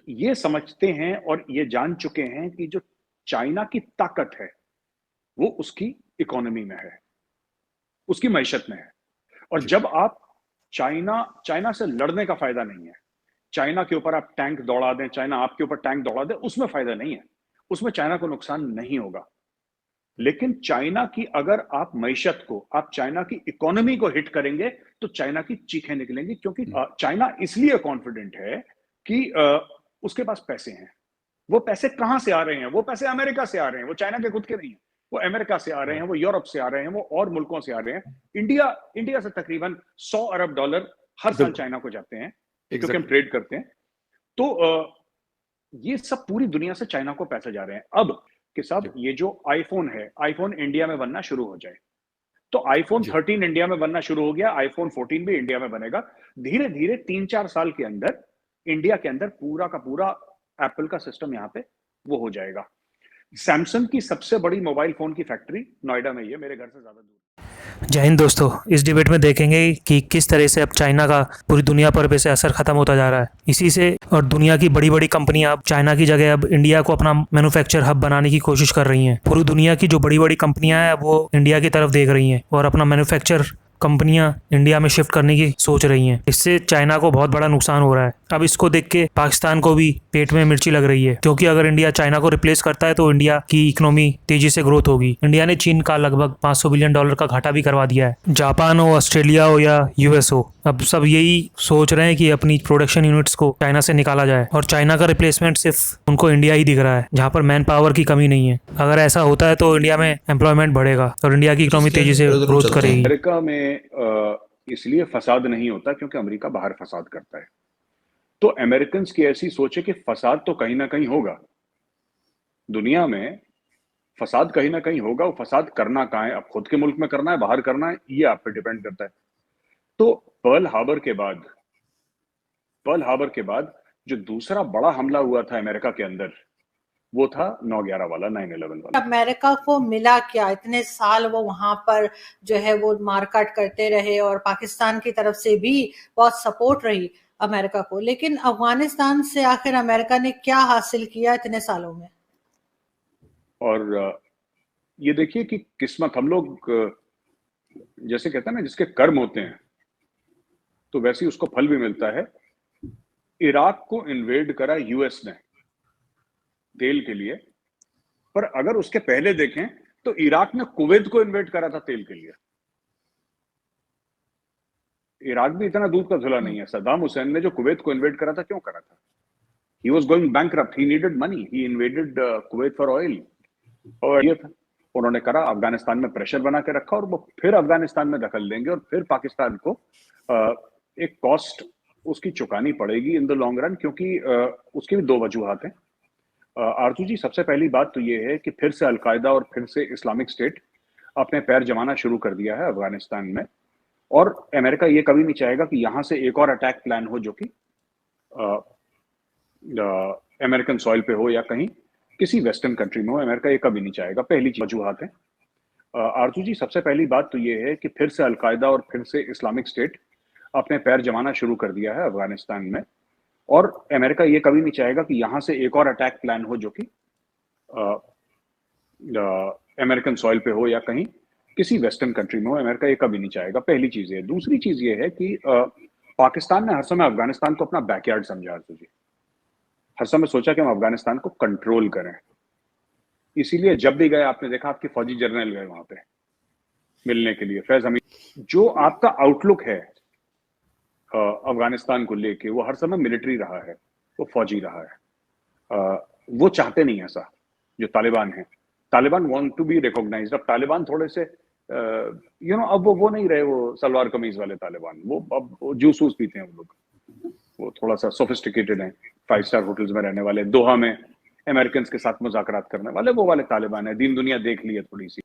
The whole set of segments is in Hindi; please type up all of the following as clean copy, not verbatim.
ये समझते हैं और ये जान चुके हैं कि जो चाइना की ताकत है, वो उसकी इकोनॉमी में है, उसकी मईशत में है। और जी। जब आप चाइना चाइना से लड़ने का फायदा नहीं है, चाइना के ऊपर आप टैंक दौड़ा दें, चाइना आपके ऊपर टैंक दौड़ा दे, उसमें फायदा नहीं है, उसमें चाइना को नुकसान नहीं होगा। लेकिन चाइना की अगर आप मईशत को, आप चाइना की इकोनॉमी को हिट करेंगे, तो चाइना की चीखें निकलेंगी, क्योंकि चाइना इसलिए कॉन्फिडेंट है कि उसके पास पैसे हैं। वो पैसे कहां से आ रहे हैं? वो पैसे अमेरिका से आ रहे हैं, वो चाइना के खुद के नहीं है। वो अमेरिका से आ रहे हैं, वो यूरोप से आ रहे हैं, वो और मुल्कों से आ रहे हैं। इंडिया इंडिया से तकरीबन 100 अरब डॉलर हर साल बिल्कुल। चाइना को जाते हैं, क्योंकि हम एग्जैक्टली। ट्रेड करते हैं। तो ये सब पूरी दुनिया से चाइना को पैसे जा रहे हैं। अब कि साहब, जी। ये जो आईफोन है, आईफोन इंडिया में बनना शुरू हो जाए, तो आईफोन जी। 13 इंडिया में बनना शुरू हो गया, आईफोन 14 भी इंडिया में बनेगा। धीरे धीरे 3-4 साल के अंदर इंडिया के अंदर पूरा का पूरा एप्पल का सिस्टम यहाँ पे वो हो जाएगा। सैमसंग की सबसे बड़ी मोबाइल फोन की फैक्ट्री नोएडा में ही है, मेरे घर से ज्यादा दूर। जय हिंद दोस्तों, इस डिबेट में देखेंगे कि किस तरह से अब चाइना का पूरी दुनिया पर वैसे असर खत्म होता जा रहा है। इसी से और दुनिया की बड़ी बड़ी कंपनियां अब चाइना की जगह अब इंडिया को अपना मैन्युफैक्चर हब बनाने की कोशिश कर रही हैं। पूरी दुनिया की जो बड़ी बड़ी कंपनियां हैं वो इंडिया की तरफ देख रही हैं और अपना मैन्युफैक्चर कंपनियां इंडिया में शिफ्ट करने की सोच रही हैं। इससे चाइना को बहुत बड़ा नुकसान हो रहा है। अब इसको देख के पाकिस्तान को भी पेट में मिर्ची लग रही है, क्योंकि अगर इंडिया चाइना को रिप्लेस करता है तो इंडिया की इकोनॉमी तेजी से ग्रोथ होगी। इंडिया ने चीन का लगभग $500 बिलियन का घाटा भी करवा दिया है। जापान हो, ऑस्ट्रेलिया हो या यूएस हो, अब सब यही सोच रहे हैं कि अपनी प्रोडक्शन यूनिट्स को चाइना से निकाला जाए और चाइना का रिप्लेसमेंट सिर्फ उनको इंडिया ही दिख रहा है, जहाँ पर मैन पावर की कमी नहीं है। अगर ऐसा होता है तो इंडिया में एम्प्लॉयमेंट बढ़ेगा और इंडिया की इकोनॉमी जिसके तेजी से इधर उधर ग्रोथ चलते हैं। करेगी। अमेरिका में इसलिए फसाद नहीं होता क्योंकि अमेरिका बाहर फसाद करता है। तो अमेरिकन की ऐसी सोच है कि फसाद तो कहीं ना कहीं होगा, दुनिया में फसाद कहीं ना कहीं होगा। वो फसाद करना कहाँ है? अब खुद के मुल्क में करना है, बाहर करना है, ये आप पे डिपेंड करता है। तो पर्ल हार्बर के बाद पर्ल हार्बर के बाद जो दूसरा बड़ा हमला हुआ था अमेरिका के अंदर, वो था 9/11 वाला, 9/11 वाला। अमेरिका को मिला क्या? इतने साल वो वहां पर जो है वो मारकाट करते रहे और पाकिस्तान की तरफ से भी बहुत सपोर्ट रही अमेरिका को, लेकिन अफगानिस्तान से आखिर अमेरिका ने क्या हासिल किया इतने सालों में? और ये देखिए कि किस्मत, हम लोग जैसे कहते हैं ना, जिसके कर्म होते हैं तो वैसे ही उसको फल भी मिलता है। इराक को इन्वेड करा यूएस ने तेल के लिए, पर अगर उसके पहले देखें तो इराक ने कुवैत को इन्वेड करा था तेल के लिए। इराक भी इतना दूध का धुला नहीं है। सद्दाम हुसैन ने जो कुवैत को इन्वेड करा था, क्यों करा था? He was going bankrupt, he needed money, he invaded Kuwait for oil. और ये था, उन्होंने करा, अफगानिस्तान में प्रेशर बना के रखा, और वो फिर अफगानिस्तान में दखल देंगे और फिर पाकिस्तान को एक कॉस्ट उसकी चुकानी पड़ेगी इन द लॉन्ग रन, क्योंकि उसकी भी दो वजूहात हैं। आरजू जी, सबसे पहली बात तो ये है कि फिर से अलकायदा और फिर से इस्लामिक स्टेट अपने पैर जमाना शुरू कर दिया है अफगानिस्तान में, और अमेरिका ये कभी नहीं चाहेगा कि यहां से एक और अटैक प्लान हो जो कि अमेरिकन सॉइल पे हो या कहीं किसी वेस्टर्न कंट्री में हो। अमेरिका ये कभी नहीं चाहेगा। पहली वजूहात है आरजू जी, सबसे पहली बात तो ये है कि फिर से अलकायदा और फिर से इस्लामिक स्टेट अपने पैर जमाना शुरू कर दिया है अफगानिस्तान में, और अमेरिका ये कभी नहीं चाहेगा कि यहां से एक और अटैक प्लान हो जो कि अमेरिकन सॉइल पे हो या कहीं किसी वेस्टर्न कंट्री में हो। अमेरिका ये कभी नहीं चाहेगा। पहली चीज है। दूसरी चीज ये है कि पाकिस्तान ने हर समय अफगानिस्तान को अपना बैकयार्ड समझा आरजू जी, हर समय सोचा कि हम अफगानिस्तान को कंट्रोल करें। इसीलिए जब भी गए, आपने देखा, आपके फौजी जनरल गए वहां पे मिलने के लिए। फैज हमीद, जो आपका आउटलुक है अफगानिस्तान को लेके, वो हर समय मिलिट्री रहा है, वो फौजी रहा है। वो चाहते नहीं ऐसा जो तालिबान है। Taliban want to be recognised. अब तालिबान थोड़े से अब वो नहीं रहे वो सलवार कमीज वाले तालिबान। वो अब जूस वूस पीते हैं वो लोग, वो थोड़ा सा सोफिस्टिकेटेड हैं, 5 स्टार होटल्स में रहने वाले, दोहा में अमेरिकन के साथ मुज़ाकरात करने वाले, वो वाले तालिबान है। दीन दुनिया देख ली है थोड़ी सी।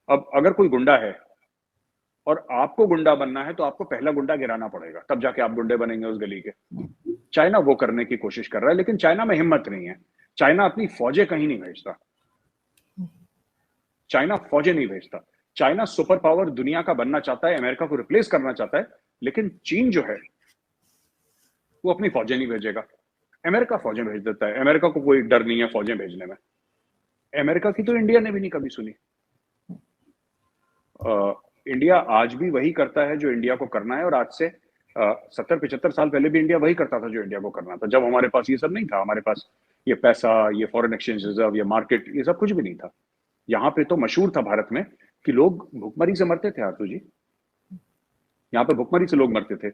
अब अगर कोई गुंडा है और आपको गुंडा बनना है, तो आपको पहला गुंडा गिराना पड़ेगा, तब जाके आप गुंडे बनेंगे उस गली के। चाइना वो करने की कोशिश कर रहा है, लेकिन चाइना में हिम्मत नहीं है। चाइना अपनी फौजें कहीं नहीं भेजता। चाइना फौजें नहीं भेजता। चाइना सुपर पावर दुनिया का बनना चाहता है, अमेरिका को रिप्लेस करना चाहता है, लेकिन चीन जो है वो अपनी फौजें नहीं भेजेगा। अमेरिका फौजें भेज देता है, अमेरिका को कोई डर नहीं है फौजें भेजने में। अमेरिका की तो इंडिया ने भी नहीं कभी सुनी। इंडिया आज भी वही करता है जो इंडिया को करना है, और आज से 70-75 साल पहले भी इंडिया वही करता था जो इंडिया को करना था, जब हमारे पास ये सब नहीं था। हमारे पास ये पैसा, ये फॉरेन एक्सचेंज रिजर्व, ये मार्केट, ये सब कुछ भी नहीं था। यहाँ पे तो मशहूर था भारत में कि लोग भुखमरी से मरते थे। आरजू जी, यहाँ पे भुखमरी से लोग मरते थे।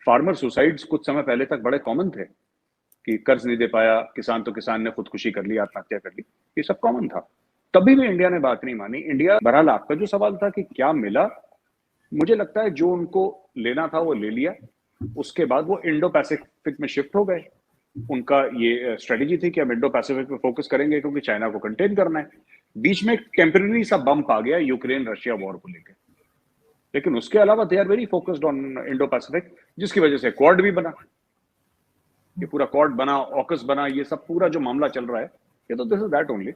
फार्मर सुसाइड्स कुछ समय पहले तक बड़े कॉमन थे कि कर्ज नहीं दे पाया किसान, तो किसान ने खुदकुशी कर ली, आत्महत्या कर ली, ये सब कॉमन था। तभी भी इंडिया ने बात नहीं मानी। इंडिया, बहरहाल आपका जो सवाल था कि क्या मिला, मुझे लगता है जो उनको लेना था वो ले लिया। उसके बाद वो इंडो पैसिफिक में शिफ्ट हो गए। उनका ये स्ट्रेटेजी थी कि हम इंडो पैसिफिक में फोकस करेंगे क्योंकि चाइना को कंटेन करना है। बीच में टेम्पररी सा बम्प आ गया यूक्रेन रशिया वॉर को लेकर, लेकिन उसके अलावा they are very focused on Indo Pacific, जिसकी वजह से क्वाड भी बना। ये पूरा क्वाड बना, ऑकस बना, ये सब पूरा जो मामला चल रहा है, ये तो दिस इज दैट ओनली।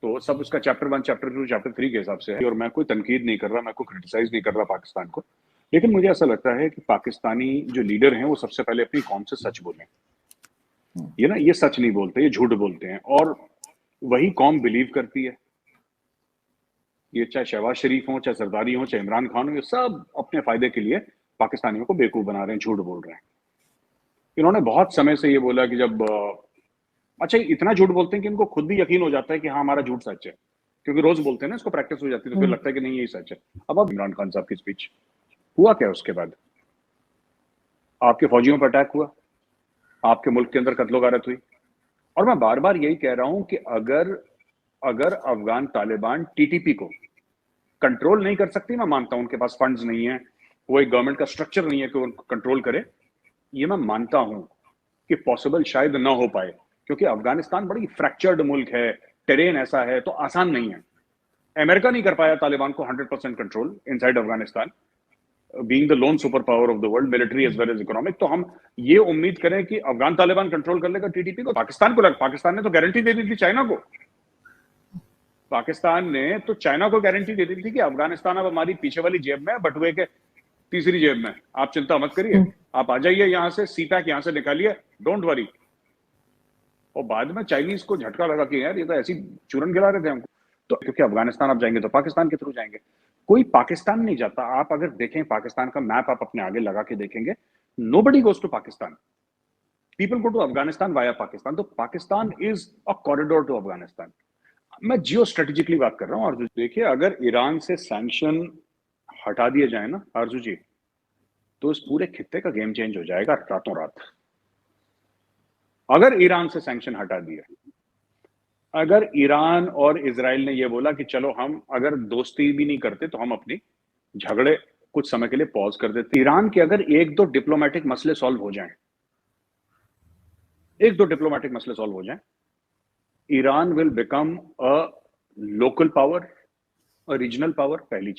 तो सब उसका चैप्टर 1, चैप्टर 2, चैप्टर 3 के हिसाब से है। और मैं कोई तनकीद नहीं कर रहा, मैं कोई क्रिटिसाइज नहीं कर रहा पाकिस्तान को, लेकिन मुझे ऐसा लगता है कि पाकिस्तानी जो लीडर हैं वो सबसे पहले अपनी कौम से सच बोलें। ये ना, ये सच नहीं बोलते, ये झूठ बोलते हैं, और वही कौम बिलीव करती है। ये चाहे शहबाज शरीफ हो, चाहे जरदारी हो, चाहे इमरान खान हो, ये सब अपने फायदे के लिए पाकिस्तानियों को बेवकूफ बना रहे हैं, झूठ बोल रहे हैं। इन्होंने बहुत समय से ये बोला कि जब अच्छा, इतना झूठ बोलते हैं कि इनको खुद भी यकीन हो जाता है कि हाँ हमारा झूठ सच है, क्योंकि रोज बोलते हैं ना, इसको प्रैक्टिस हो जाती है, तो फिर लगता है कि नहीं यही सच है। अब इमरान खान साहब की स्पीच हुआ क्या, उसके बाद आपके फौजियों पर अटैक हुआ, आपके मुल्क के अंदर कत्लो गारत हुई। और मैं बार बार यही कह रहा हूं कि अगर अफगान तालिबान टीटीपी को कंट्रोल नहीं कर सकती, मैं मानता हूं उनके पास फंड्स नहीं है, वो एक गवर्नमेंट का स्ट्रक्चर नहीं है कि उनको कंट्रोल करे, ये मैं मानता हूं कि पॉसिबल शायद ना हो पाए, क्योंकि अफगानिस्तान बड़ी फ्रैक्चर्ड मुल्क है, टेरेन ऐसा है, तो आसान नहीं है। अमेरिका नहीं कर पाया तालिबान को 100% control inside Afghanistan, being the lone super power of the world, military as well as economic. तो हम ये उम्मीद करें कि अफगान तालिबान कंट्रोल कर लेगा टीटीपी को। पाकिस्तान ने तो गारंटी दे दी थी चाइना को। पाकिस्तान ने तो चाइना को गारंटी दे दी थी कि अफगानिस्तान अब हमारी पीछे वाली जेब में है, बटुए के तीसरी जेब में, आप चिंता मत करिए, आप आ जाइए यहां से, सीपैक यहां से निकालिए, डोंट वरी। और बाद में चाइनीज को झटका लगा कि यार ये तो ऐसी चूरन खिला रहे थे हमको। तो क्योंकि अफगानिस्तान आप जाएंगे तो पाकिस्तान के थ्रू जाएंगे, कोई पाकिस्तान नहीं जाता। आप अगर देखें पाकिस्तान का मैप, आप अपने आगे लगा के देखेंगे, nobody goes to Pakistan, people go to Afghanistan via Pakistan. तो Pakistan is a corridor to Afghanistan. मैं जियो स्ट्रेटेजिकली बात कर रहा हूँ आरजू। देखिए, अगर ईरान से सैंक्शन हटा दिए जाए ना आरजू जी, तो इस पूरे खित्ते का गेम चेंज हो जाएगा रातों रात। अगर ईरान से सैंक्शन हटा दिए, अगर ईरान और इजराइल ने यह बोला कि चलो हम अगर दोस्ती भी नहीं करते तो हम अपनी झगड़े कुछ समय के लिए पॉज कर देते, ईरान के अगर एक दो डिप्लोमेटिक मसले सॉल्व हो जाएं, एक दो डिप्लोमेटिक मसले सॉल्व हो जाएं, Iran will become a local power, a regional power, पहली चीज।